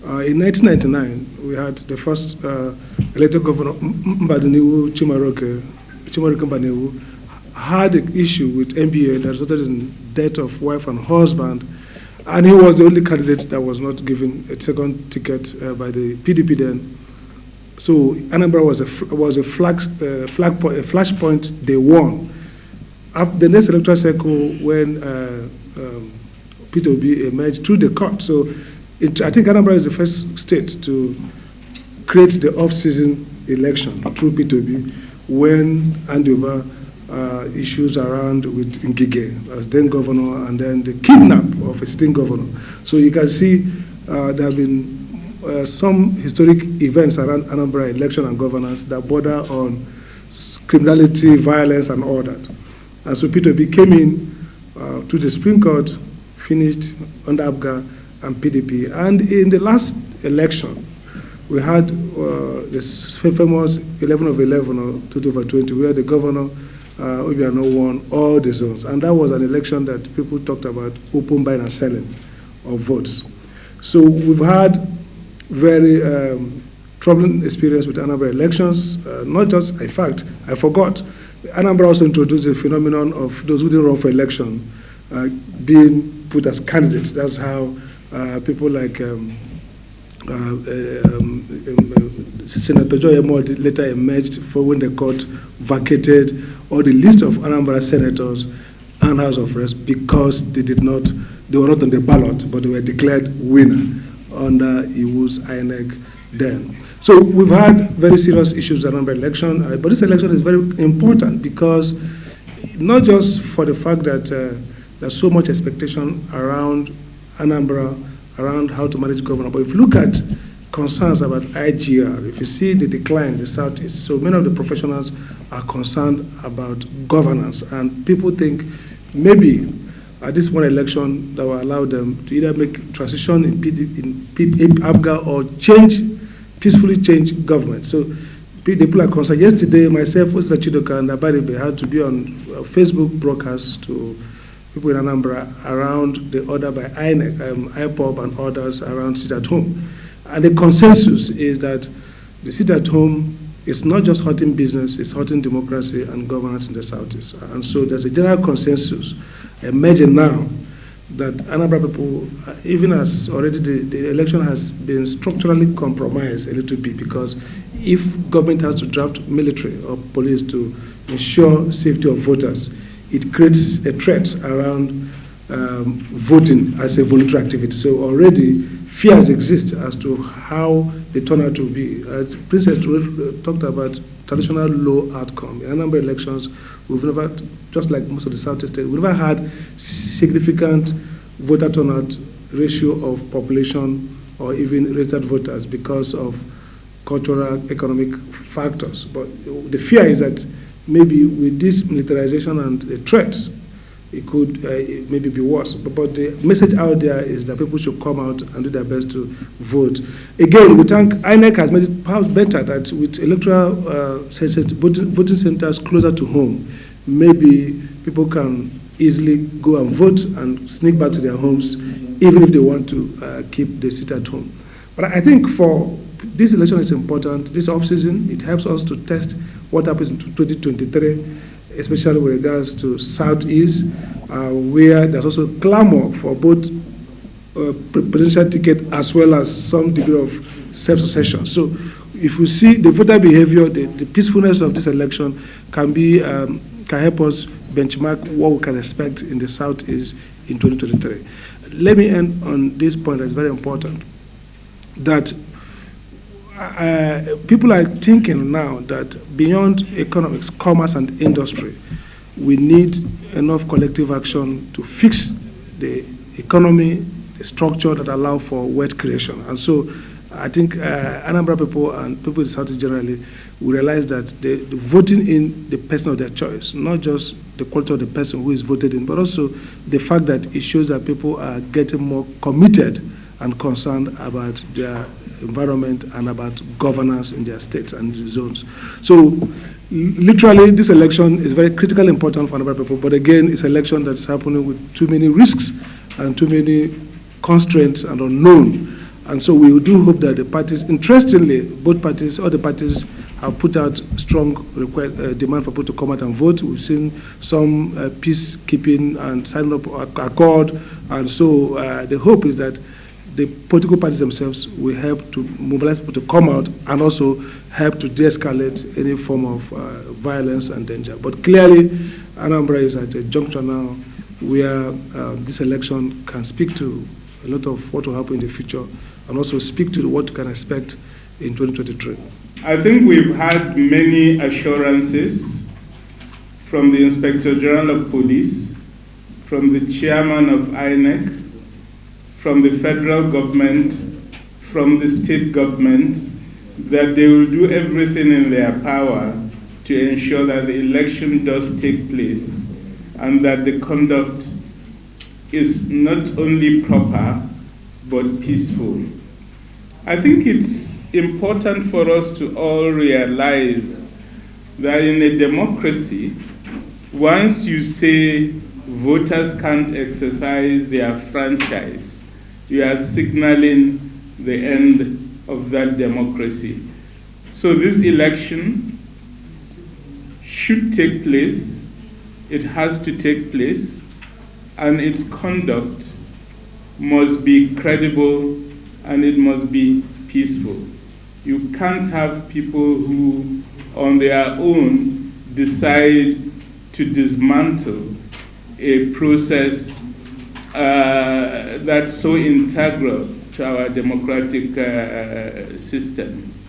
In 1999, we had the first elected governor, Mbadiniwu Chimaroke Mbanewu, had an issue with MBA that resulted in death of wife and husband, and he was the only candidate that was not given a second ticket by the PDP then. So Anambra was a flashpoint. They won. After the next electoral cycle, when IPOB emerged through the court. So I think Anambra is the first state to create the off-season election through IPOB when Anambra issues around with Ngige as then governor, and then the kidnap of a sitting governor. So you can see there have been some historic events around Anambra election and governance that border on criminality, violence, and all that. And so IPOB came in to the Supreme Court, finished under ABGA and PDP. And in the last election, we had this famous 11 of 11 or 2/20, where the governor Obiano won all the zones. And that was an election that people talked about open buying and selling of votes. So we've had very troubling experience with Anambra elections. Not just, in fact, I forgot, Anambra also introduced the phenomenon of those who didn't run for election being put as candidates. That's how people like Senator Joy Emo later emerged for when the court vacated all the list of Anambra senators and House of Reps because they were not on the ballot, but they were declared winner under Iwu's INEC then. So we've had very serious issues around the election, but this election is very important because not just for the fact that there's so much expectation around Anambra, around how to manage government, but if you look at concerns about IGR, if you see the decline in the Southeast, so many of the professionals are concerned about governance, and people think maybe at this one election that will allow them to either make transition in ABGA or peacefully change government. So people are concerned. Yesterday, myself, Osita Chidoka, and Abaribe had to be on Facebook broadcast to people in Anambra around the order by INEC, IPOB and others around sit at home. And the consensus is that the sit at home is not just hurting business, it's hurting democracy and governance in the Southeast. And so there's a general consensus emerging now that Anambra people, even as already the election has been structurally compromised a little bit, because if government has to draft military or police to ensure safety of voters, it creates a threat around voting as a voluntary activity. So already fears exist as to how the turnout will be. As Princess talked about traditional low outcome. In a number of elections, we've never, just like most of the Southeast states, we've never had significant voter turnout ratio of population or even registered voters because of cultural, economic factors. But the fear is that maybe with this militarization and the threats, it could maybe be worse. But the message out there is that people should come out and do their best to vote. Again, we think INEC has made it perhaps better that with electoral voting centers closer to home, maybe people can easily go and vote and sneak back to their homes, even if they want to keep the seat at home. But I think for this election is important. This off-season, it helps us to test what happens in 2023, especially with regards to Southeast, where there's also clamor for both presidential ticket as well as some degree of self-succession. So if we see the voter behavior, the peacefulness of this election can help us benchmark what we can expect in the Southeast in 2023. Let me end on this point that's very important, that people are thinking now that beyond economics, commerce, and industry, we need enough collective action to fix the economy, the structure that allow for wealth creation. And so I think Anambra people and people in the Southeast generally will realize that the voting in the person of their choice, not just the quality of the person who is voted in, but also the fact that it shows that people are getting more committed and concerned about their environment and about governance in their states and zones. So literally, this election is very critically important for Anambra people, but again, it's an election that's happening with too many risks and too many constraints and unknown. And so we do hope that the parties, interestingly, both parties, all the parties have put out strong demand for people to come out and vote. We've seen some peacekeeping and signing up accord. And so the hope is that the political parties themselves will help to mobilize people to come out and also help to de-escalate any form of violence and danger. But clearly, Anambra is at a juncture now where this election can speak to a lot of what will happen in the future and also speak to what you can expect in 2023. I think we've had many assurances from the Inspector General of Police, from the Chairman of INEC, from the federal government, from the state government, that they will do everything in their power to ensure that the election does take place and that the conduct is not only proper but peaceful. I think it's important for us to all realize that in a democracy, once you say voters can't exercise their franchise, you are signaling the end of that democracy. So this election should take place, it has to take place, and its conduct must be credible and it must be peaceful. You can't have people who, on their own, decide to dismantle a process that's so integral to our democratic system.